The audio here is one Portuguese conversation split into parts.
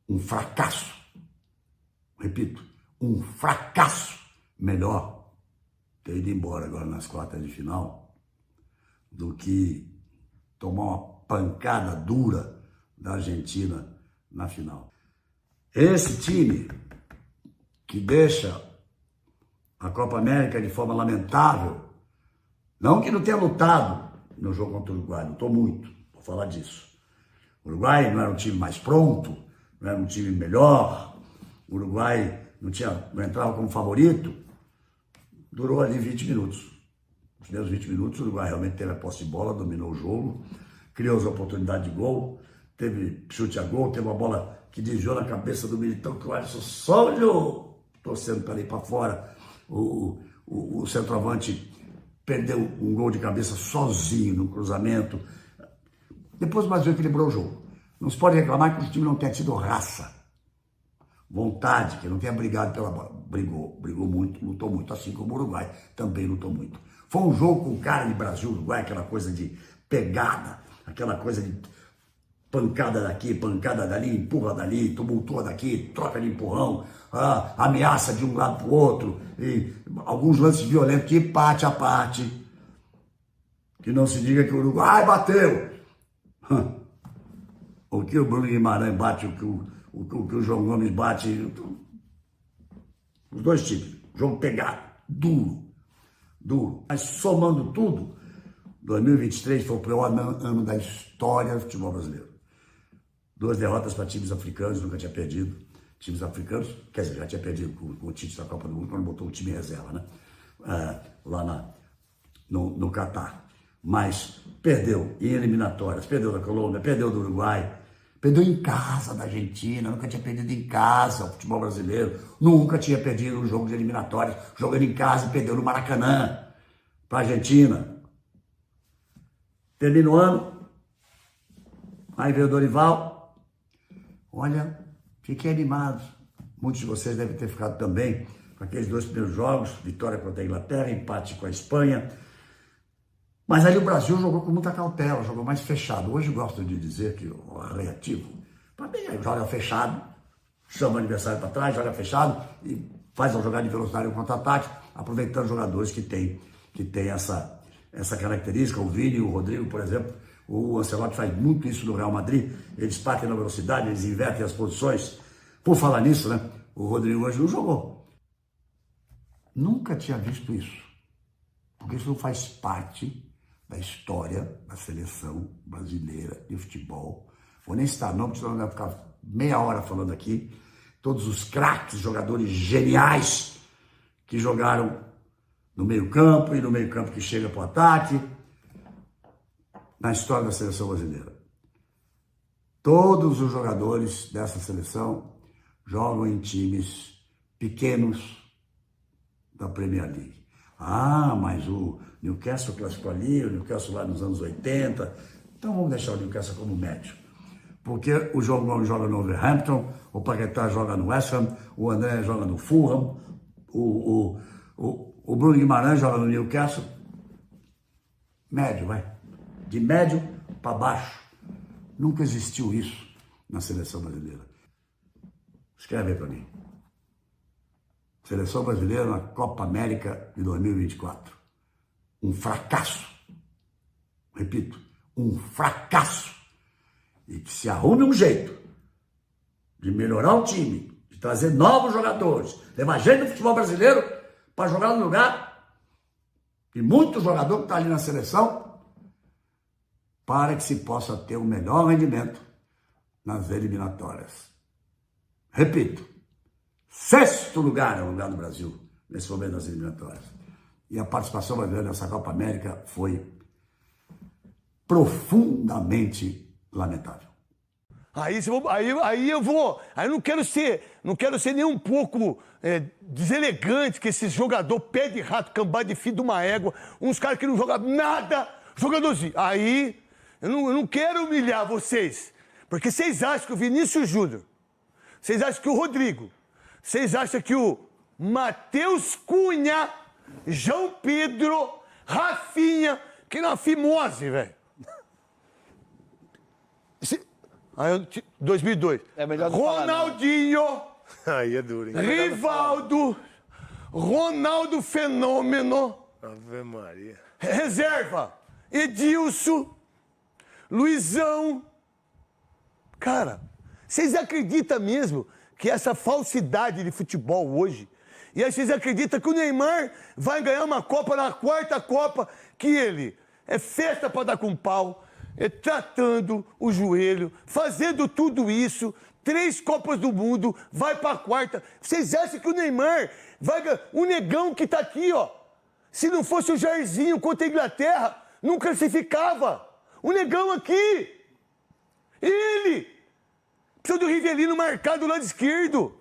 um fracasso. Repito, um fracasso. Melhor ter ido embora agora nas quartas de final do que tomar uma pancada dura da Argentina na final. Esse time que deixa a Copa América de forma lamentável, não que não tenha lutado no jogo contra o Uruguai, lutou muito, vou falar disso. O Uruguai não era um time mais pronto, não era um time melhor, o Uruguai não entrava como favorito, durou ali 20 minutos. Os primeiros 20 minutos, o Uruguai realmente teve a posse de bola, dominou o jogo, criou as oportunidades de gol, teve chute a gol, teve uma bola que desviou na cabeça do Militão, que o Alisson só olhou, torcendo para ir para fora. O centroavante perdeu um gol de cabeça sozinho no cruzamento. Depois o Brasil equilibrou o jogo. Não se pode reclamar que o time não tenha tido raça, vontade, que não tenha brigado pela bola. Brigou muito, lutou muito, assim como o Uruguai também lutou muito. Foi um jogo com cara de Brasil-Uruguai, aquela coisa de pegada, aquela coisa de pancada daqui, pancada dali, empurra dali, tumultua daqui, troca de empurrão, ameaça de um lado para o outro, e alguns lances violentos de parte a parte. Que não se diga que o Uruguai bateu. O que o Bruno Guimarães bate, o que o João Gomes bate. Os dois times, jogo pegado, duro. Mas somando tudo, 2023 foi o pior ano da história do futebol brasileiro. 2 derrotas para times africanos, nunca tinha perdido. Times africanos, quer dizer, já tinha perdido com o Tite da Copa do Mundo, quando botou o time em reserva, né? Lá no Catar. Mas perdeu em eliminatórias, perdeu da Colômbia, perdeu do Uruguai, perdeu em casa da Argentina, nunca tinha perdido em casa o futebol brasileiro, nunca tinha perdido um jogo de eliminatórias, jogando em casa e perdeu no Maracanã para a Argentina. Termina o ano, aí veio o Dorival. Olha, fiquei animado. Muitos de vocês devem ter ficado também com aqueles 2 primeiros jogos, vitória contra a Inglaterra, empate com a Espanha. Mas aí o Brasil jogou com muita cautela, jogou mais fechado. Hoje gosto de dizer que o reativo, para mim, joga fechado, chama o adversário para trás, joga fechado e faz uma jogada de velocidade no contra-ataque, aproveitando jogadores que têm essa característica. O Vini, o Rodrigo, por exemplo. O Ancelotti faz muito isso no Real Madrid, eles partem na velocidade, eles invertem as posições. Por falar nisso, né? O Rodrigo hoje não jogou. Nunca tinha visto isso, porque isso não faz parte da história da seleção brasileira de futebol. Vou nem citar não, porque senão vai ficar meia hora falando aqui. Todos os craques, jogadores geniais que jogaram no meio-campo e no meio-campo que chega para o ataque. Na história da seleção brasileira. Todos os jogadores dessa seleção jogam em times pequenos da Premier League. Mas o Newcastle classificou ali, o Newcastle lá nos anos 80. Então vamos deixar o Newcastle como médio. Porque o João Gomes joga no Wolverhampton, o Paquetá joga no West Ham, o André joga no Fulham, o Bruno Guimarães joga no Newcastle. Médio, vai. De médio para baixo. Nunca existiu isso na seleção brasileira. Escreve aí para mim. Seleção brasileira na Copa América de 2024. Um fracasso. Repito, um fracasso. E que se arrume um jeito de melhorar o time, de trazer novos jogadores, levar gente do futebol brasileiro para jogar no lugar de muito jogador que está ali na seleção, para que se possa ter o melhor rendimento nas eliminatórias. Repito, 6º lugar é o lugar do Brasil nesse momento das eliminatórias. E a participação brasileira nessa Copa América foi profundamente lamentável. Aí eu não quero ser nem um pouco deselegante que esse jogador pé de rato, cambada de filho de uma égua, uns caras que não jogam nada, jogadorzinho. Aí eu não quero humilhar vocês, porque vocês acham que o Vinícius Júnior, vocês acham que o Rodrigo, vocês acham que o Matheus Cunha, João Pedro, Rafinha, que na fimose, velho. Aí 2002. É melhor não falar, não. Ronaldinho, Aí é duro, hein? Rivaldo, Ronaldo Fenômeno, Ave Maria. reserva, Edilson, Luizão. Cara, vocês acreditam mesmo que essa falsidade de futebol hoje, e aí vocês acreditam que o Neymar vai ganhar uma Copa na quarta Copa, que ele é festa para dar com pau, é tratando o joelho, fazendo tudo isso, 3 Copas do Mundo, vai para a quarta. Vocês acham que o Neymar vai ganhar? O negão que tá aqui, ó, se não fosse o Jairzinho contra a Inglaterra, não classificava. O negão aqui, ele, precisa do Rivelino marcado do lado esquerdo,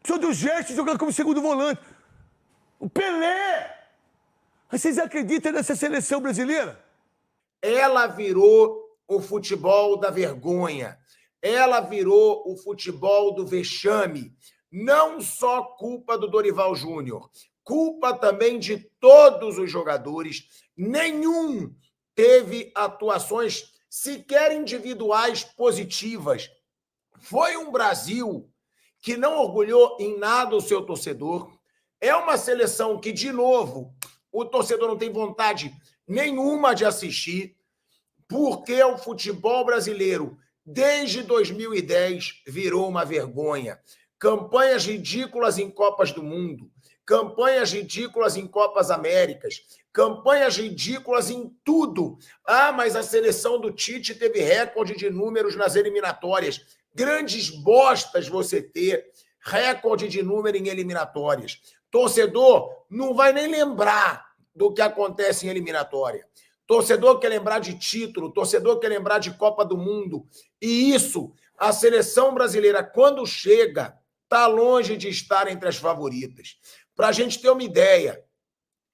precisa do Gerson jogando como segundo volante, o Pelé. Mas vocês acreditam nessa seleção brasileira? Ela virou o futebol da vergonha. Ela virou o futebol do vexame. Não só culpa do Dorival Júnior, culpa também de todos os jogadores. Nenhum teve atuações sequer individuais positivas. Foi um Brasil que não orgulhou em nada o seu torcedor. É uma seleção que, de novo, o torcedor não tem vontade nenhuma de assistir, porque o futebol brasileiro, desde 2010, virou uma vergonha. Campanhas ridículas em Copas do Mundo, campanhas ridículas em Copas Américas, campanhas ridículas em tudo. Ah, mas a seleção do Tite teve recorde de números nas eliminatórias. Grandes bostas você ter recorde de número em eliminatórias. Torcedor não vai nem lembrar do que acontece em eliminatória. Torcedor quer lembrar de título, torcedor quer lembrar de Copa do Mundo. E isso, a seleção brasileira, quando chega, está longe de estar entre as favoritas. Para a gente ter uma ideia,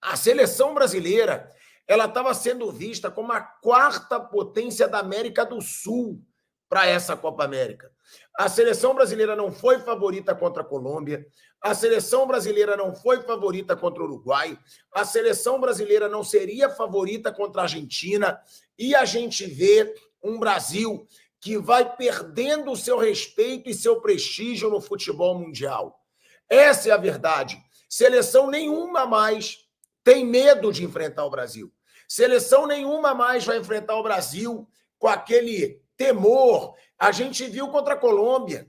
a seleção brasileira ela estava sendo vista como a 4ª potência da América do Sul para essa Copa América. A seleção brasileira não foi favorita contra a Colômbia, a seleção brasileira não foi favorita contra o Uruguai, a seleção brasileira não seria favorita contra a Argentina, e a gente vê um Brasil que vai perdendo o seu respeito e seu prestígio no futebol mundial. Essa é a verdade. Seleção nenhuma mais tem medo de enfrentar o Brasil. Seleção nenhuma mais vai enfrentar o Brasil com aquele temor. A gente viu contra a Colômbia.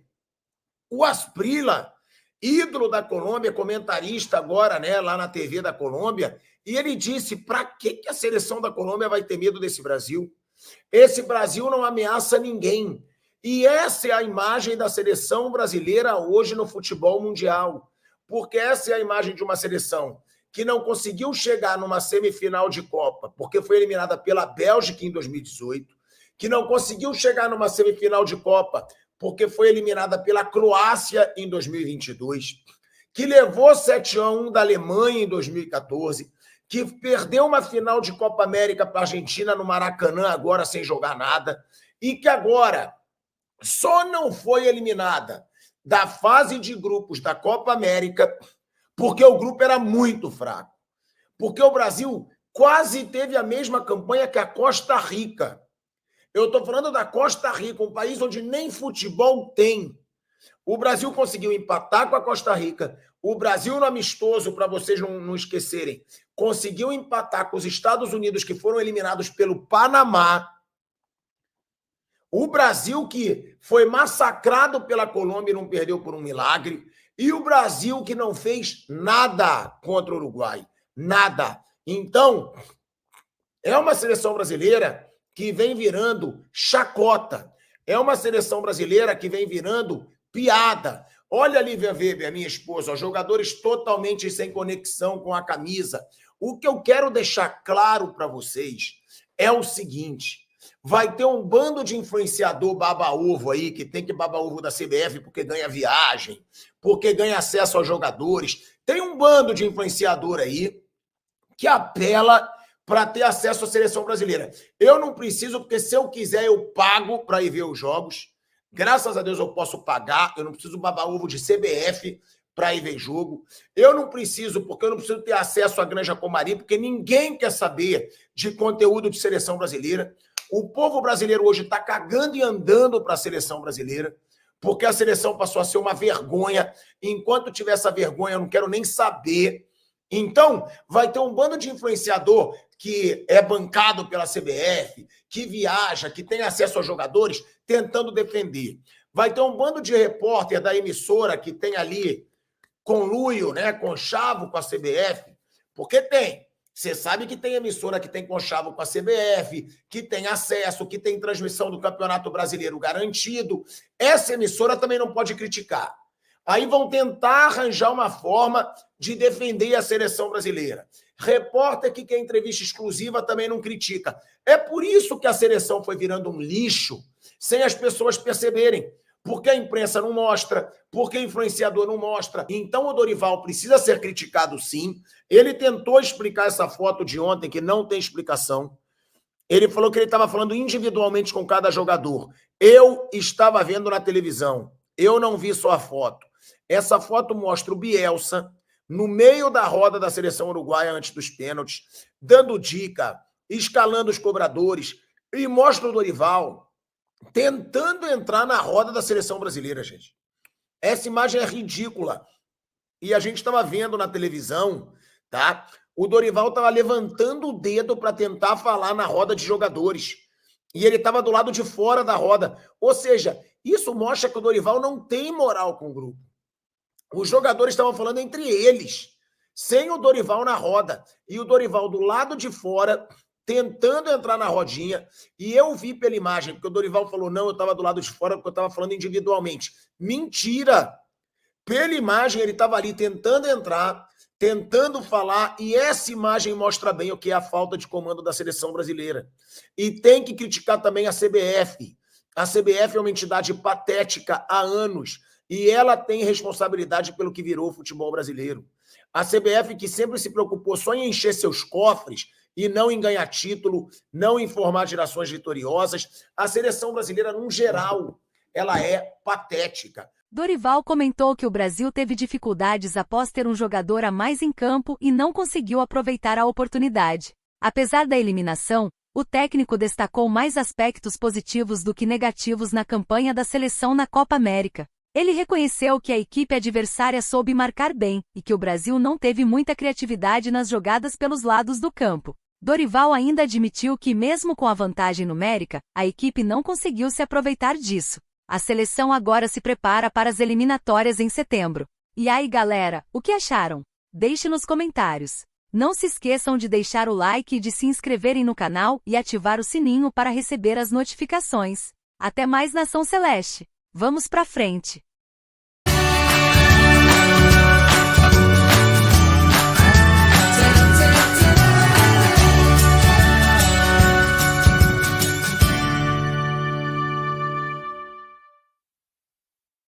O Asprilla, ídolo da Colômbia, comentarista agora, né, lá na TV da Colômbia, e ele disse: para que a seleção da Colômbia vai ter medo desse Brasil? Esse Brasil não ameaça ninguém. E essa é a imagem da seleção brasileira hoje no futebol mundial. Porque essa é a imagem de uma seleção que não conseguiu chegar numa semifinal de Copa, porque foi eliminada pela Bélgica em 2018, que não conseguiu chegar numa semifinal de Copa, porque foi eliminada pela Croácia em 2022, que levou 7-1 da Alemanha em 2014, que perdeu uma final de Copa América para a Argentina no Maracanã agora sem jogar nada, e que agora só não foi eliminada da fase de grupos da Copa América porque o grupo era muito fraco, porque o Brasil quase teve a mesma campanha que a Costa Rica. Eu estou falando da Costa Rica, um país onde nem futebol tem. O Brasil conseguiu empatar com a Costa Rica. O Brasil, no amistoso, para vocês não esquecerem, conseguiu empatar com os Estados Unidos, que foram eliminados pelo Panamá. O Brasil, que foi massacrado pela Colômbia e não perdeu por um milagre. E o Brasil, que não fez nada contra o Uruguai. Nada. Então, é uma seleção brasileira que vem virando chacota. É uma seleção brasileira que vem virando piada. Olha a Lívia Weber, minha esposa, ó, jogadores totalmente sem conexão com a camisa. O que eu quero deixar claro para vocês é o seguinte: vai ter um bando de influenciador baba-ovo aí, que tem que baba-ovo da CBF porque ganha viagem, porque ganha acesso aos jogadores. Tem um bando de influenciador aí que apela para ter acesso à seleção brasileira. Eu não preciso, porque se eu quiser eu pago para ir ver os jogos. Graças a Deus eu posso pagar, eu não preciso babar ovo de CBF para ir ver jogo. Eu não preciso, porque eu não preciso ter acesso à Granja Comari, porque ninguém quer saber de conteúdo de seleção brasileira. O povo brasileiro hoje está cagando e andando para a seleção brasileira, porque a seleção passou a ser uma vergonha. Enquanto tiver essa vergonha, eu não quero nem saber. Então, vai ter um bando de influenciador que é bancado pela CBF, que viaja, que tem acesso aos jogadores, tentando defender. Vai ter um bando de repórter da emissora que tem ali conluio, né, conchavo com a CBF, porque tem. Você sabe que tem emissora que tem conchavo com a CBF, que tem acesso, que tem transmissão do Campeonato Brasileiro garantido. Essa emissora também não pode criticar. Aí vão tentar arranjar uma forma de defender a seleção brasileira. Repórter que quer entrevista exclusiva também não critica. É por isso que a seleção foi virando um lixo, sem as pessoas perceberem. Porque a imprensa não mostra, porque o influenciador não mostra. Então o Dorival precisa ser criticado, sim. Ele tentou explicar essa foto de ontem, que não tem explicação. Ele falou que ele estava falando individualmente com cada jogador. Eu estava vendo na televisão. Eu não vi só a foto. Essa foto mostra o Bielsa no meio da roda da seleção uruguaia antes dos pênaltis, dando dica, escalando os cobradores, e mostra o Dorival tentando entrar na roda da seleção brasileira, gente. Essa imagem é ridícula. E a gente estava vendo na televisão, tá? O Dorival estava levantando o dedo para tentar falar na roda de jogadores. E ele estava do lado de fora da roda. Ou seja, isso mostra que o Dorival não tem moral com o grupo. Os jogadores estavam falando entre eles, sem o Dorival na roda. E o Dorival do lado de fora, tentando entrar na rodinha. E eu vi pela imagem, porque o Dorival falou, não, eu estava do lado de fora porque eu estava falando individualmente. Mentira! Pela imagem, ele estava ali tentando entrar, tentando falar, e essa imagem mostra bem o que é a falta de comando da seleção brasileira. E tem que criticar também a CBF. A CBF é uma entidade patética há anos, e ela tem responsabilidade pelo que virou o futebol brasileiro. A CBF, que sempre se preocupou só em encher seus cofres e não em ganhar título, não em formar gerações vitoriosas, a seleção brasileira, num geral, ela é patética. Dorival comentou que o Brasil teve dificuldades após ter um jogador a mais em campo e não conseguiu aproveitar a oportunidade. Apesar da eliminação, o técnico destacou mais aspectos positivos do que negativos na campanha da seleção na Copa América. Ele reconheceu que a equipe adversária soube marcar bem e que o Brasil não teve muita criatividade nas jogadas pelos lados do campo. Dorival ainda admitiu que, mesmo com a vantagem numérica, a equipe não conseguiu se aproveitar disso. A seleção agora se prepara para as eliminatórias em setembro. E aí, galera, o que acharam? Deixe nos comentários. Não se esqueçam de deixar o like e de se inscreverem no canal e ativar o sininho para receber as notificações. Até mais, Nação Celeste! Vamos pra frente!